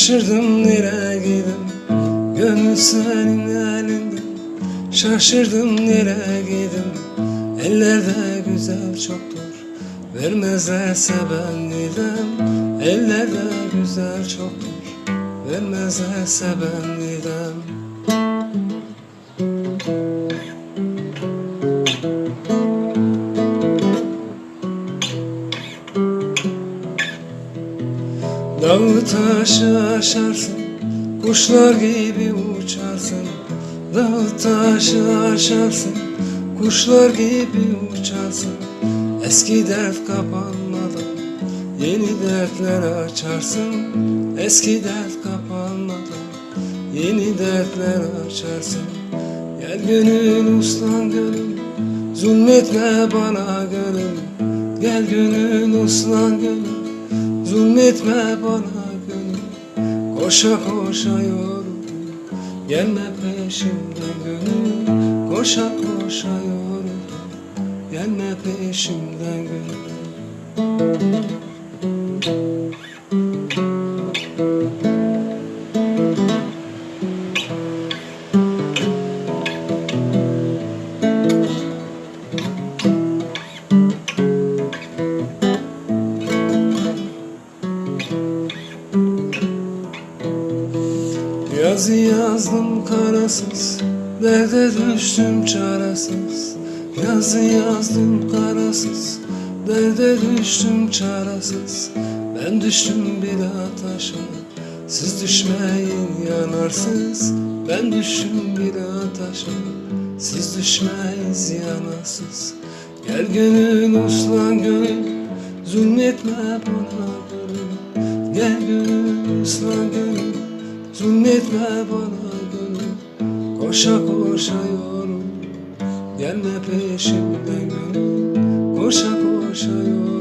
Şaşırdım nereye gidim, gönül senin elinde. Şaşırdım nereye gidim, ellerde güzel çoktur, vermezlerse ben gidem. Ellerde güzel çoktur, vermezlerse ben gidem. Dağı taşı aşarsın, kuşlar gibi uçarsın. Dağı taşı aşarsın, kuşlar gibi uçarsın. Eski dert kapanmadan yeni dertler açarsın. Eski dert kapanmadan yeni dertler açarsın. Gel gönül uslan gönül, zulmetme bana gönül. Gel gönül uslan gönül, zulmetme bana gönül. Koşa koşa yoruldum, gelme peşimden gönül. Koşa koşa yoruldum, gelme peşimden gönül. Yazı yazdım karasız, derde düştüm çaresiz. Yazı yazdım karasız, derde düştüm çaresiz. Ben düştüm bir ateşe, siz düşmeyin yanarsınız. Ben düştüm bir ateşe, siz düşmeyiz yanarsınız. Gel gönül uslan gönül, zulmetme bana gönül. Gel gönül uslan gönül, zulmetme bana gönül. Koşa koşa yoruldum, gelme peşimden gönül. Koşa koşa yoruldum,